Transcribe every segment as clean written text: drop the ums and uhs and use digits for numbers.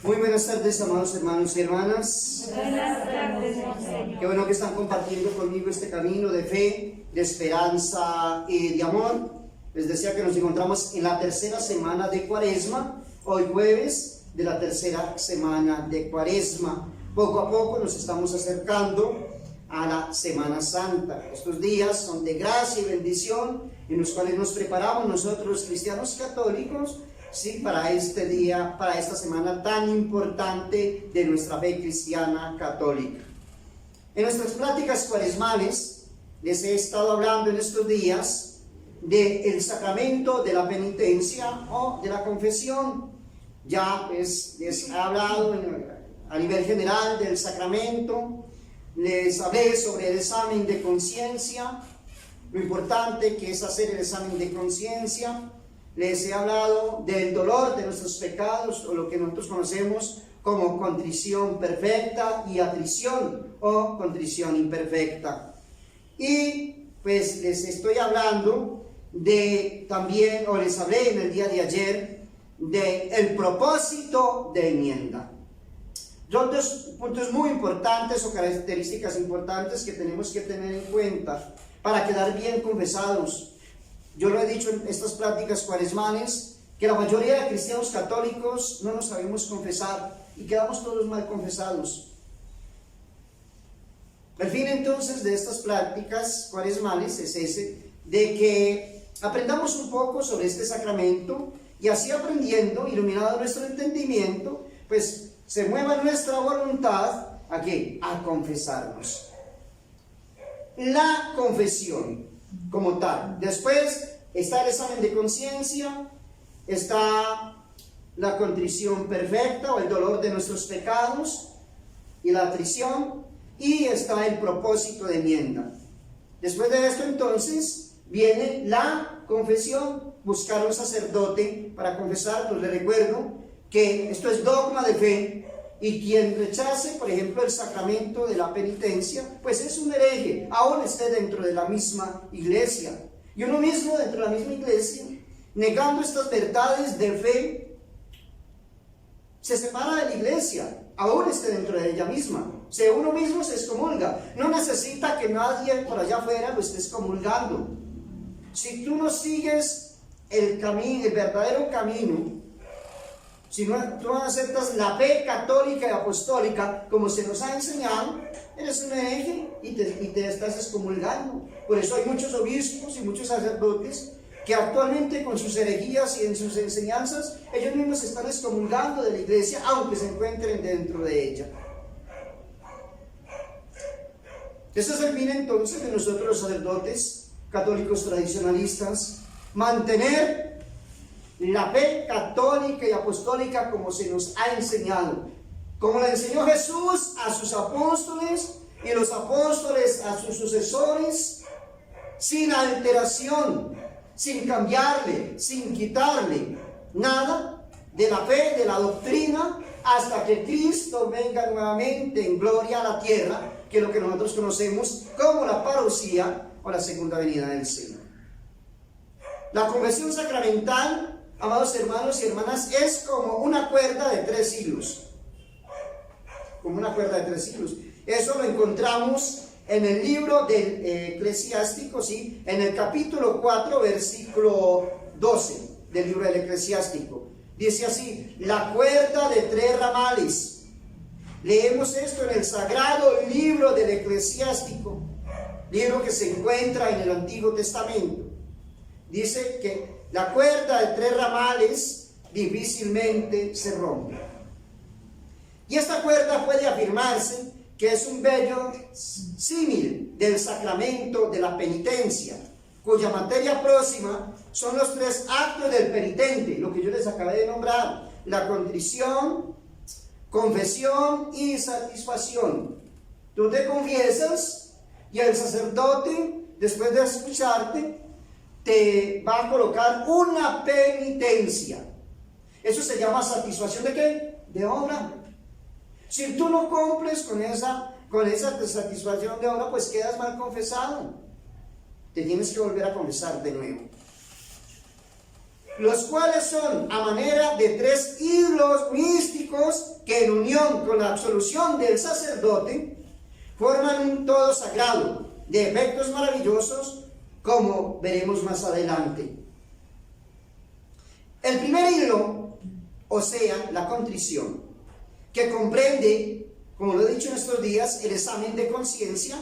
Muy buenas tardes, amados hermanos y hermanas. Buenas tardes, Monseñor. Qué bueno que están compartiendo conmigo este camino de fe, de esperanza y de amor. Les decía que nos encontramos en la tercera semana de Cuaresma, hoy jueves de la tercera semana de Cuaresma. Poco a poco nos estamos acercando a la Semana Santa. Estos días son de gracia y bendición en los cuales nos preparamos nosotros los cristianos católicos, sí, para este día, para esta semana tan importante de nuestra fe cristiana católica. En nuestras pláticas cuaresmales les he estado hablando en estos días del sacramento de la penitencia o de la confesión. Ya les he hablado a nivel general del sacramento, les hablé sobre el examen de conciencia, lo importante que es hacer el examen de conciencia. Les he hablado del dolor de nuestros pecados, o lo que nosotros conocemos como contrición perfecta y atrición o contrición imperfecta. Y pues les estoy hablando de también, o les hablé en el día de ayer, del propósito de enmienda. Son dos puntos muy importantes o características importantes que tenemos que tener en cuenta para quedar bien confesados. Yo lo he dicho en estas pláticas cuaresmales, que la mayoría de cristianos católicos no nos sabemos confesar y quedamos todos mal confesados. El fin entonces de estas pláticas cuaresmales es ese, de que aprendamos un poco sobre este sacramento y así aprendiendo, iluminado nuestro entendimiento, pues se mueva nuestra voluntad ¿a qué? A confesarnos. La confesión como tal. Después está el examen de conciencia, está la contrición perfecta o el dolor de nuestros pecados y la atrición, y está el propósito de enmienda. Después de esto entonces viene la confesión, buscar un sacerdote para confesar. Pues les recuerdo que esto es dogma de fe, y quien rechace, por ejemplo, el sacramento de la penitencia, pues es un hereje, aún esté dentro de la misma iglesia. Y uno mismo dentro de la misma iglesia, negando estas verdades de fe, se separa de la iglesia, aún esté dentro de ella misma. O sea, uno mismo se excomulga. No necesita que nadie por allá afuera lo esté excomulgando. Si tú no sigues el camino, el verdadero camino, si no, tú no aceptas la fe católica y apostólica como se nos ha enseñado, eres un hereje y te estás excomulgando. Por eso hay muchos obispos y muchos sacerdotes que actualmente con sus herejías y en sus enseñanzas, ellos mismos se están excomulgando de la iglesia, aunque se encuentren dentro de ella. Este es el fin entonces de nosotros los sacerdotes católicos tradicionalistas, mantener la fe católica y apostólica como se nos ha enseñado, como la enseñó Jesús a sus apóstoles y los apóstoles a sus sucesores, sin alteración, sin cambiarle, sin quitarle nada de la fe, de la doctrina, hasta que Cristo venga nuevamente en gloria a la tierra, que es lo que nosotros conocemos como la parucía o la segunda venida del Señor. La confesión sacramental, amados hermanos y hermanas, es como una cuerda de 3 hilos. Como una cuerda de 3 hilos. Eso lo encontramos en el libro del Eclesiástico, ¿sí? En el capítulo 4, versículo 12 del libro del Eclesiástico. Dice así: la cuerda de 3 ramales. Leemos esto en el sagrado libro del Eclesiástico, libro que se encuentra en el Antiguo Testamento. Dice que la cuerda de 3 ramales difícilmente se rompe. Y esta cuerda puede afirmarse que es un bello símil del sacramento de la penitencia, cuya materia próxima son los 3 actos del penitente, lo que yo les acabé de nombrar: la contrición, confesión y satisfacción. Tú te confiesas y el sacerdote, después de escucharte, te va a colocar una penitencia. Eso se llama satisfacción ¿de qué? De obra. Si tú no cumples con esa satisfacción de obra, pues quedas mal confesado. Te tienes que volver a confesar de nuevo. los cuales son a manera de 3 hilos místicos que en unión con la absolución del sacerdote forman un todo sagrado de efectos maravillosos, como veremos más adelante. El primer hilo, o sea, la contrición, que comprende, como lo he dicho en estos días, el examen de conciencia,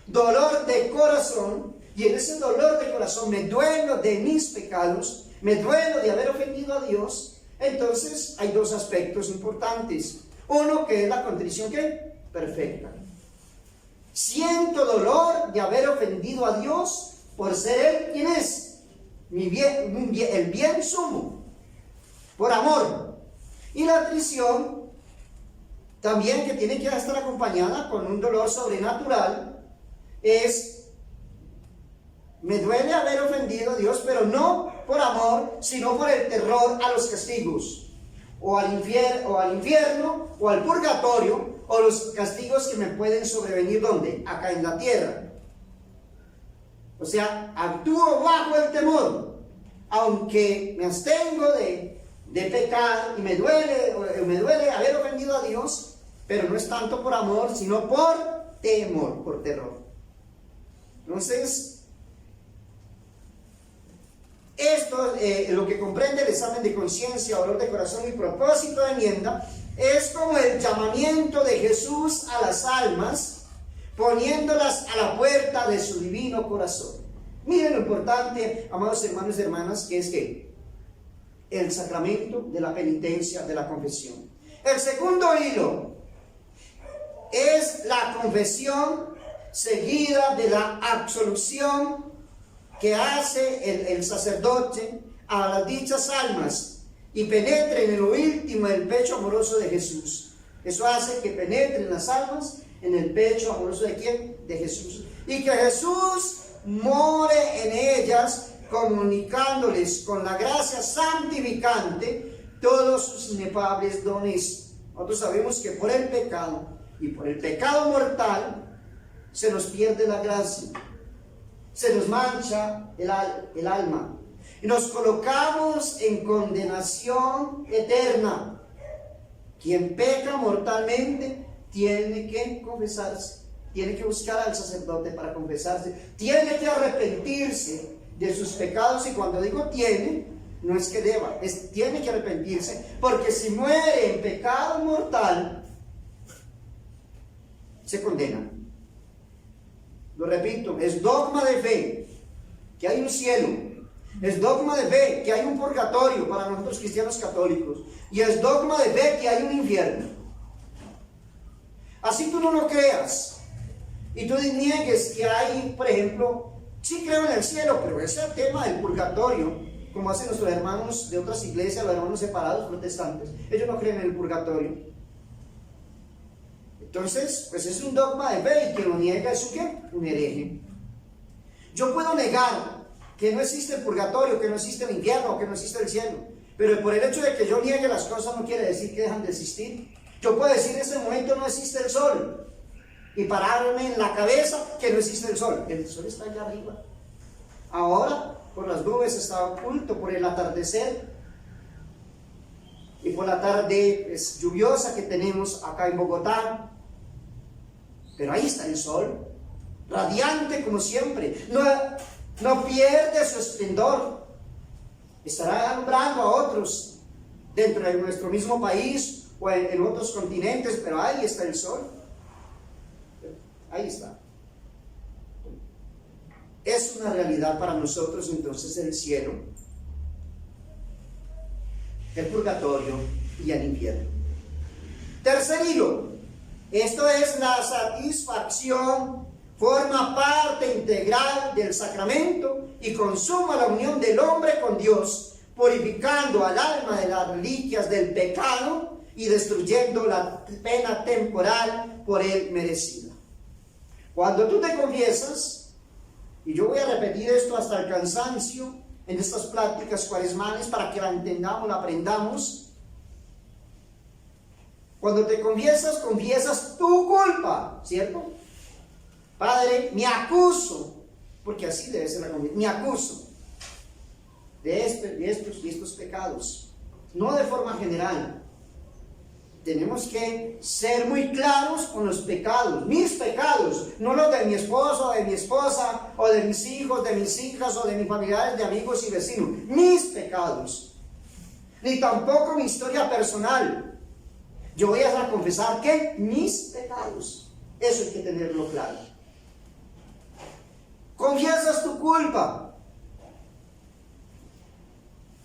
dolor de corazón, y en ese dolor de corazón me duelo de mis pecados, me duelo de haber ofendido a Dios. Entonces hay 2 aspectos importantes. Uno, que es la contrición, ¿qué? Perfecta. Siento dolor de haber ofendido a Dios por ser Él quien es el bien sumo, por amor. Y la atrición también, que tiene que estar acompañada con un dolor sobrenatural, me duele haber ofendido a Dios, pero no por amor, sino por el terror a los castigos, o al infierno, o al purgatorio, o los castigos que me pueden sobrevenir, ¿dónde? Acá en la tierra. O sea, actúo bajo el temor, aunque me abstengo de pecar y me duele haber ofendido a Dios, pero no es tanto por amor, sino por temor, por terror. Entonces, esto, lo que comprende el examen de conciencia, dolor de corazón y propósito de enmienda, es como el llamamiento de Jesús a las almas, poniéndolas a la puerta de su divino corazón. Miren lo importante, amados hermanos y hermanas, que es que el sacramento de la penitencia, de la confesión. El segundo hilo es la confesión seguida de la absolución que hace el sacerdote a las dichas almas y penetre en lo íntimo del pecho amoroso de Jesús. Eso hace que penetren las almas en el pecho amoroso ¿de quién? De Jesús. Y que Jesús more en ellas, comunicándoles con la gracia santificante todos sus inefables dones. Nosotros sabemos que por el pecado y por el pecado mortal se nos pierde la gracia, se nos mancha el alma y nos colocamos en condenación eterna. Quien peca mortalmente tiene que confesarse, tiene que buscar al sacerdote para confesarse, tiene que arrepentirse de sus pecados. Y cuando digo tiene, no es que deba, tiene que arrepentirse, porque si muere en pecado mortal, se condena. Lo repito, es dogma de fe que hay un cielo, es dogma de fe que hay un purgatorio para nosotros cristianos católicos, y es dogma de fe que hay un infierno. Así tú no lo creas y tú niegues que hay, por ejemplo, sí creo en el cielo, pero ese tema del purgatorio, como hacen nuestros hermanos de otras iglesias, los hermanos separados protestantes, ellos no creen en el purgatorio. Entonces, pues es un dogma de fe, y quien lo niega es un hereje. Yo puedo negar que no existe el purgatorio, que no existe el infierno, o que no existe el cielo, pero por el hecho de que yo niegue las cosas no quiere decir que dejan de existir. Yo puedo decir en este momento no existe el sol, y pararme en la cabeza que no existe el sol. El sol está allá arriba. Ahora, por las nubes está oculto, por el atardecer y por la tarde lluviosa que tenemos acá en Bogotá. Pero ahí está el sol, radiante como siempre, no pierde su esplendor. Estará alumbrando a otros dentro de nuestro mismo país o en otros continentes, pero ahí está el sol. Ahí está. Es una realidad para nosotros entonces el cielo, el purgatorio y el infierno. Tercer hilo. Esto es la satisfacción, forma parte integral del sacramento y consuma la unión del hombre con Dios, purificando al alma de las reliquias del pecado y destruyendo la pena temporal por él merecida. Cuando tú te confiesas, y yo voy a repetir esto hasta el cansancio en estas pláticas cuaresmales para que la entendamos, la aprendamos. Cuando te confiesas, confiesas tu culpa, ¿cierto? Padre, me acuso, porque así debe ser la confianza, me acuso de estos pecados. No de forma general. Tenemos que ser muy claros con los pecados, mis pecados, no los de mi esposo, de mi esposa, o de mis hijos, de mis hijas, o de mis familiares, de amigos y vecinos. Mis pecados. Ni tampoco mi historia personal. Yo voy a confesar que mis pecados. Eso hay que tenerlo claro. Confiesas tu culpa.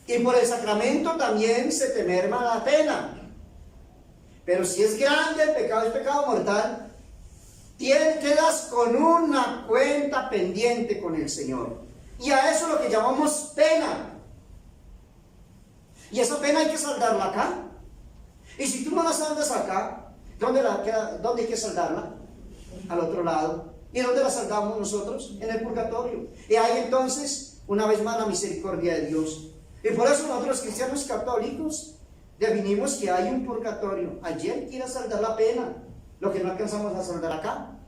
Y por el sacramento también se te merma la pena. Pero si es grande el pecado, es pecado mortal, quedas con una cuenta pendiente con el Señor. Y a eso es lo que llamamos pena. Y esa pena hay que saldarla acá. Y si tú no la saldas acá, ¿dónde hay que saldarla? Al otro lado. ¿Y dónde la saldamos nosotros? En el purgatorio. Y ahí entonces, una vez más, la misericordia de Dios. Y por eso nosotros, cristianos católicos, definimos que hay un purgatorio. Ayer quiera saldar la pena, lo que no alcanzamos a saldar acá.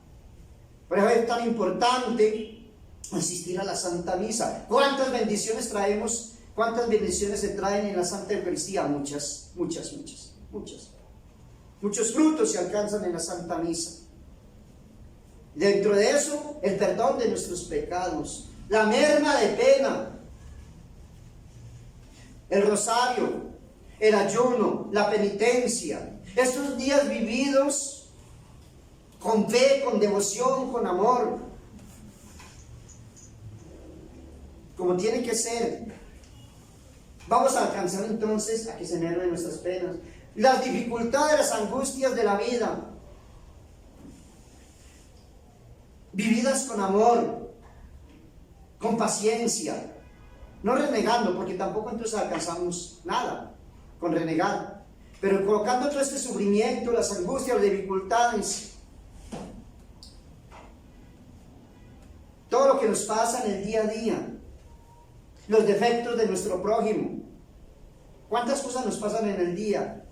Por eso es tan importante asistir a la Santa Misa. ¿Cuántas bendiciones traemos? ¿Cuántas bendiciones se traen en la Santa Eucaristía? Muchas, muchas, muchas, muchas. Muchos frutos se alcanzan en la Santa Misa. Dentro de eso, el perdón de nuestros pecados, la merma de pena, el rosario, el ayuno, la penitencia, estos días vividos con fe, con devoción, con amor, como tiene que ser. Vamos a alcanzar entonces a que se mermen nuestras penas, las dificultades, las angustias de la vida, vividas con amor, con paciencia, no renegando, porque tampoco entonces alcanzamos nada con renegar, pero colocando todo este sufrimiento, las angustias, las dificultades, todo lo que nos pasa en el día a día, los defectos de nuestro prójimo. ¿Cuántas cosas nos pasan en el día?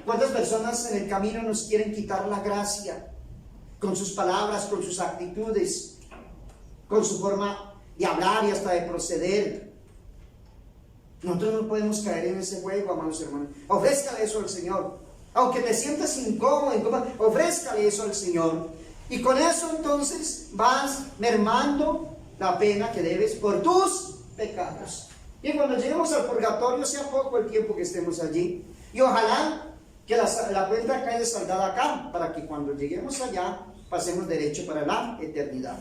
¿Cuántas personas en el camino nos quieren quitar la gracia? Con sus palabras, con sus actitudes, con su forma de hablar y hasta de proceder. Nosotros no podemos caer en ese juego, amados hermanos. Ofrézcale eso al Señor. Aunque te sientas incómodo, ofrézcale eso al Señor. Y con eso entonces vas mermando la pena que debes por tus pecados. Y cuando lleguemos al purgatorio, sea poco el tiempo que estemos allí. Y ojalá que la cuenta quede saldada acá, para que cuando lleguemos allá, pasemos derecho para la eternidad.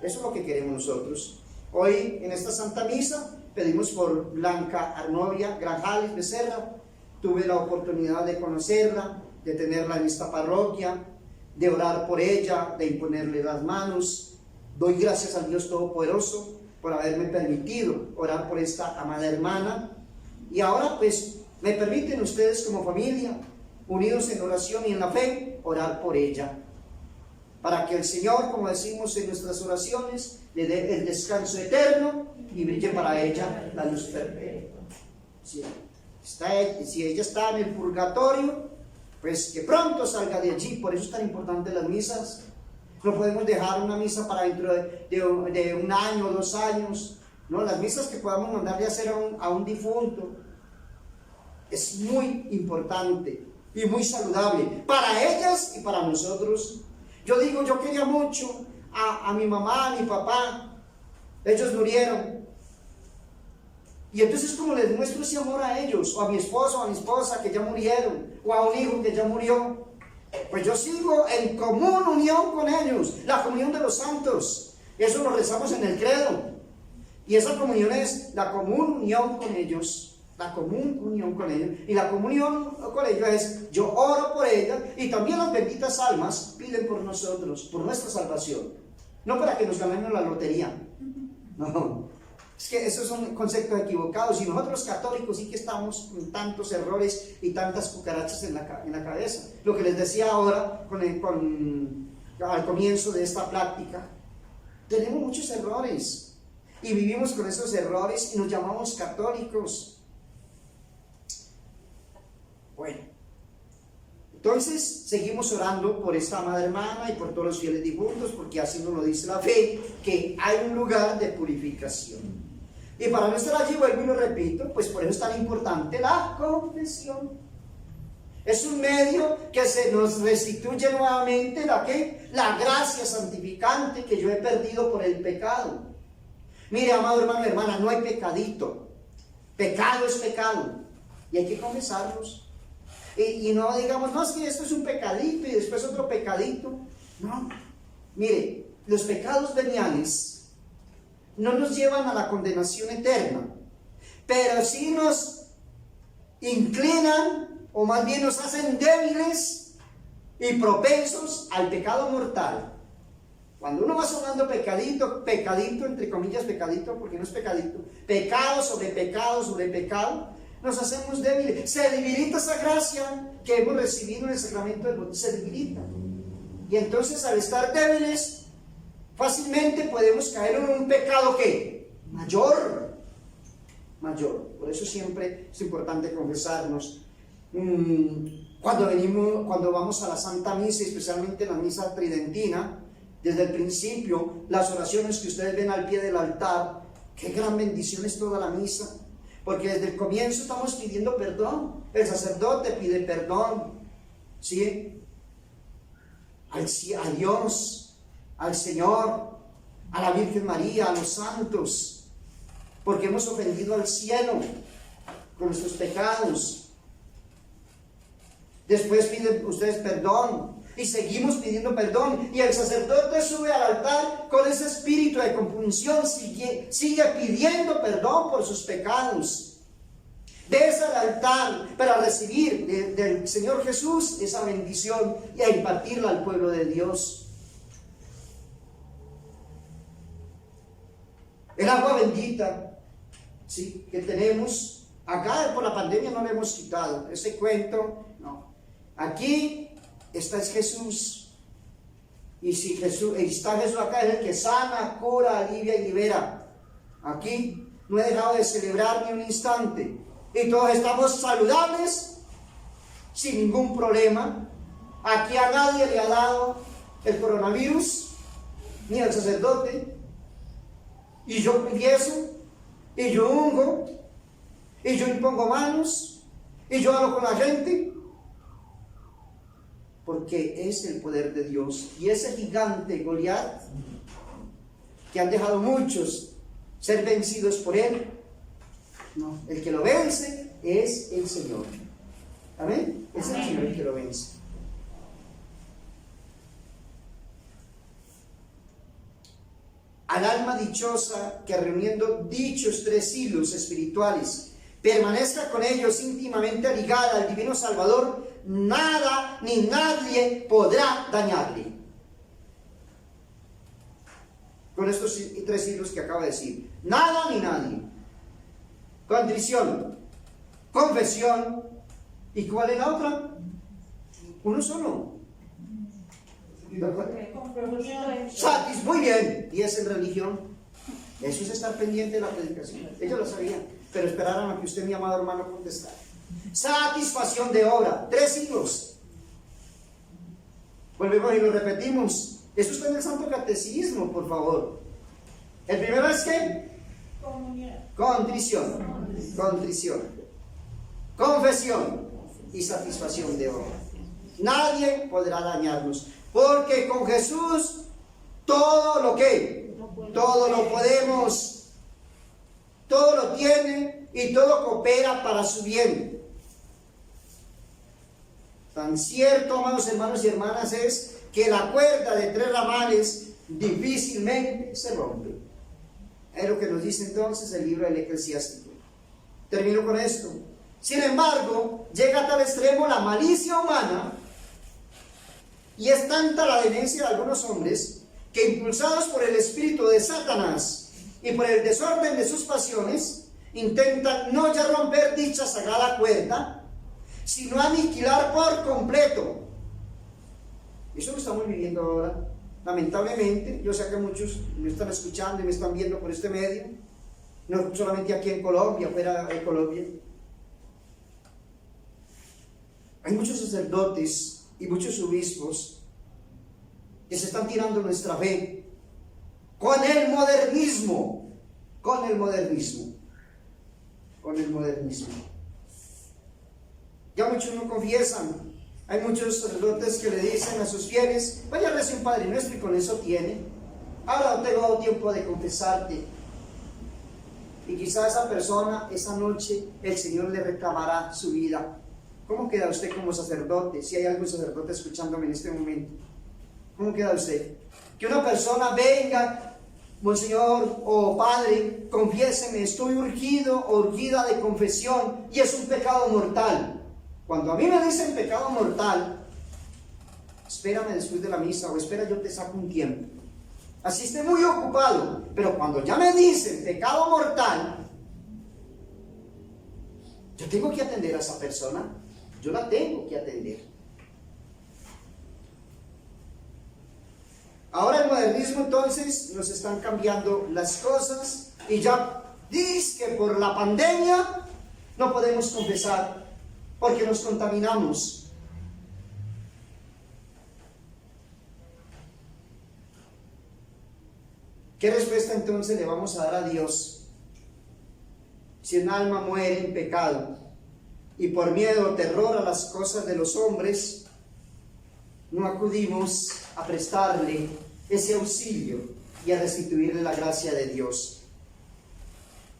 Eso es lo que queremos nosotros. Hoy, en esta Santa Misa, pedimos por Blanca Arnovia Grajales Becerra. Tuve la oportunidad de conocerla, de tenerla en esta parroquia, de orar por ella, de imponerle las manos. Doy gracias al Dios Todopoderoso por haberme permitido orar por esta amada hermana. Y ahora pues me permiten ustedes como familia, unidos en oración y en la fe, orar por ella, para que el Señor, como decimos en nuestras oraciones, le dé el descanso eterno y brille para ella la luz perpetua. Si ella está en el purgatorio, pues que pronto salga de allí. Por eso es tan importante las misas. No podemos dejar una misa para dentro de un año o 2 años. No, las misas que podamos mandarle a hacer a un difunto es muy importante y muy saludable para ellas y para nosotros. Yo digo, yo quería mucho a mi mamá, a mi papá. Ellos murieron. Y entonces, como les muestro ese amor a ellos, o a mi esposo o a mi esposa que ya murieron, o a un hijo que ya murió, pues yo sigo en común unión con ellos, la comunión de los santos. Eso lo rezamos en el credo. Y esa comunión es la común unión con ellos, la común unión con ellos. Y la comunión con ellos es, yo oro por ellas, y también las benditas almas piden por nosotros, por nuestra salvación. No para que nos ganemos la lotería. No, es que esos son conceptos equivocados. Y nosotros los católicos sí que estamos con tantos errores y tantas cucarachas en la cabeza. Lo que les decía ahora al comienzo de esta plática, tenemos muchos errores y vivimos con esos errores y nos llamamos católicos. Bueno, entonces seguimos orando por esta amada hermana y por todos los fieles difuntos, porque así nos lo dice la fe, que hay un lugar de purificación. Y para no estar allí, vuelvo y lo repito, pues por eso es tan importante la confesión. Es un medio que se nos restituye nuevamente la gracia santificante que yo he perdido por el pecado. Mire, amado hermano y hermana, no hay pecadito. Pecado es pecado. Y hay que confesarlos. Y no digamos, no, es que esto es un pecadito y después otro pecadito. No. Mire, los pecados veniales no nos llevan a la condenación eterna, pero sí nos inclinan, o más bien nos hacen débiles y propensos al pecado mortal. Cuando uno va sonando pecadito, pecadito, entre comillas pecadito, porque no es pecadito, pecado sobre pecado sobre pecado, nos hacemos débiles. Se debilita esa gracia que hemos recibido en el sacramento del bautismo, se debilita. Y entonces, al estar débiles, fácilmente podemos caer en un pecado que mayor. Por eso siempre es importante confesarnos. Cuando vamos a la Santa Misa, especialmente la misa tridentina, desde el principio, las oraciones que ustedes ven al pie del altar, qué gran bendición es toda la misa, porque desde el comienzo estamos pidiendo perdón. El sacerdote pide perdón, ¿sí? A Dios, al Señor, a la Virgen María, a los santos, porque hemos ofendido al cielo con nuestros pecados. Después piden ustedes perdón y seguimos pidiendo perdón, y el sacerdote sube al altar con ese espíritu de compunción, sigue pidiendo perdón por sus pecados. Ves al altar para recibir del Señor Jesús esa bendición y a impartirla al pueblo de Dios. El agua bendita, ¿sí?, que tenemos acá por la pandemia no le hemos quitado ese cuento, no. Aquí está Jesús, y si está Jesús acá, es el que sana, cura, alivia y libera. Aquí no he dejado de celebrar ni un instante, y todos estamos saludables, sin ningún problema. Aquí a nadie le ha dado el coronavirus, ni al sacerdote, y yo confieso, y yo ungo, y yo impongo manos, y yo hablo con la gente, porque es el poder de Dios. Y ese gigante Goliat, que han dejado muchos ser vencidos por él, no, el que lo vence es el Señor. Amén. Es el Señor el que lo vence. Al alma dichosa que, reuniendo dichos 3 hilos espirituales, permanezca con ellos íntimamente ligada al divino Salvador, nada ni nadie podrá dañarle. Con estos 3 hilos que acabo de decir, nada ni nadie. Contrición, confesión, ¿y cuál es la otra? Uno solo. Muy bien. ¿Y es en religión? Eso es estar pendiente de la predicación. Ellos lo sabían, pero esperaron a que usted, mi amado hermano, contestara. Satisfacción de obra, 3 siglos. Volvemos y lo repetimos. Eso está en el Santo Catecismo, por favor. El primero es ¿qué? Contrición. Confesión y satisfacción de obra. Nadie podrá dañarnos, porque con Jesús todo lo podemos, todo lo tiene y todo coopera para su bien. Tan cierto, amados hermanos y hermanas, es que la cuerda de 3 ramales difícilmente se rompe. Es lo que nos dice entonces el libro del Eclesiástico. Termino con esto. Sin embargo, llega a tal extremo la malicia humana, y es tanta la demencia de algunos hombres, que impulsados por el espíritu de Satanás y por el desorden de sus pasiones, intentan no ya romper dicha sagrada cuerda, sino aniquilar por completo. Eso lo estamos viviendo ahora. Lamentablemente, yo sé que muchos me están escuchando y me están viendo por este medio, no solamente aquí en Colombia, fuera de Colombia. Hay muchos sacerdotes y muchos obispos que se están tirando nuestra fe con el modernismo, con el modernismo. Con el modernismo. Ya muchos no confiesan. Hay muchos sacerdotes que le dicen a sus fieles: vaya a rezar un Padre Nuestro, y con eso tiene. Ahora no tengo tiempo de confesarte. Y quizás esa persona, esa noche, el Señor le reclamará su vida. ¿Cómo queda usted como sacerdote? Si hay algún sacerdote escuchándome en este momento, ¿cómo queda usted? Que una persona venga: Monseñor o Padre, confiéseme, estoy urgido o urgida de confesión y es un pecado mortal. Cuando a mí me dicen pecado mortal, espérame después de la misa, o espera, yo te saco un tiempo. Así esté muy ocupado, pero cuando ya me dicen pecado mortal, yo tengo que atender a esa persona. Yo la tengo que atender. Ahora el modernismo, entonces, nos están cambiando las cosas y ya dice que por la pandemia no podemos confesar porque nos contaminamos. ¿Qué respuesta entonces le vamos a dar a Dios si un alma muere en pecado y por miedo o terror a las cosas de los hombres no acudimos a prestarle ese auxilio y a restituirle la gracia de Dios?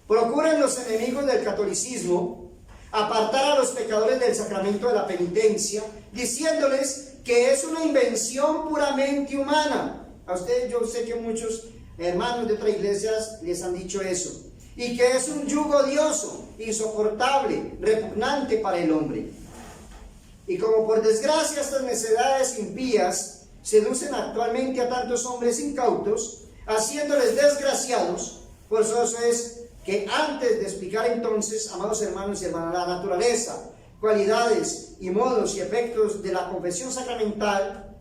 Procuran los enemigos del catolicismo apartar a los pecadores del sacramento de la penitencia, diciéndoles que es una invención puramente humana. A ustedes, yo sé que muchos hermanos de otras iglesias les han dicho eso, y que es un yugo odioso, insoportable, repugnante para el hombre. Y como por desgracia estas necedades impías seducen actualmente a tantos hombres incautos, haciéndoles desgraciados, forzoso es que antes de explicar entonces, amados hermanos y hermanas, la naturaleza, cualidades y modos y efectos de la confesión sacramental,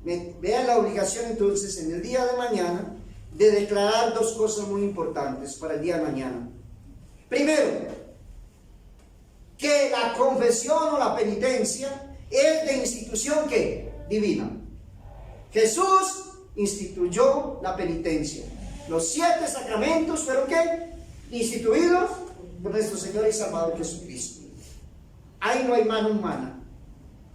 vean la obligación entonces en el día de mañana de declarar dos cosas muy importantes para el día de mañana. Primero, que la confesión o la penitencia es de institución ¿qué? Divina. Jesús instituyó la penitencia. Los 7 sacramentos fueron ¿qué? Instituidos por nuestro Señor y Salvador Jesucristo. Ahí no hay mano humana,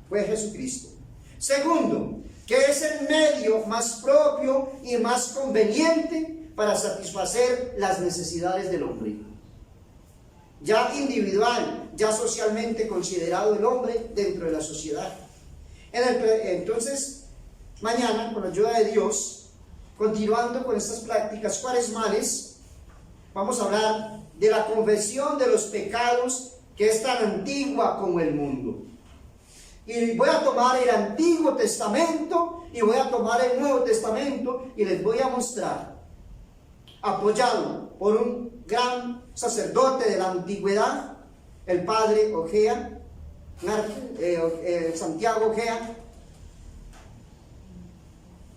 fue Jesucristo. Segundo, que es el medio más propio y más conveniente para satisfacer las necesidades del hombre. Ya individual, ya socialmente considerado el hombre dentro de la sociedad. Entonces, mañana, con la ayuda de Dios, continuando con estas prácticas cuaresmales, vamos a hablar de la confesión de los pecados, que es tan antigua como el mundo. Y voy a tomar el Antiguo Testamento y voy a tomar el Nuevo Testamento y les voy a mostrar, apoyado por un gran sacerdote de la antigüedad, el padre Ojea, Santiago Ojea,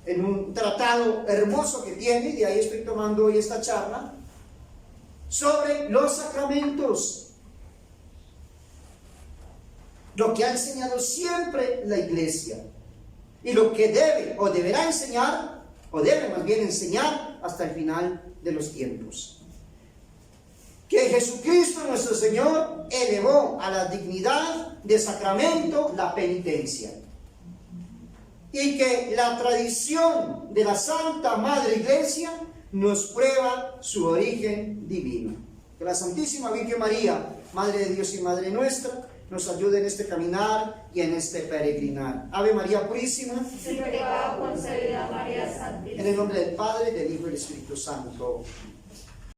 en un tratado hermoso que tiene, y de ahí estoy tomando hoy esta charla, sobre los sacramentos. Lo que ha enseñado siempre la Iglesia y lo que debe o deberá enseñar, o debe más bien enseñar hasta el final de los tiempos. Que Jesucristo nuestro Señor elevó a la dignidad de sacramento la penitencia, y que la tradición de la Santa Madre Iglesia nos prueba su origen divino. Que la Santísima Virgen María, Madre de Dios y Madre nuestra, nos ayude en este caminar y en este peregrinar. Ave María Purísima, sin pecado concebida María Santísima. en el nombre del Padre, del Hijo y del Espíritu Santo.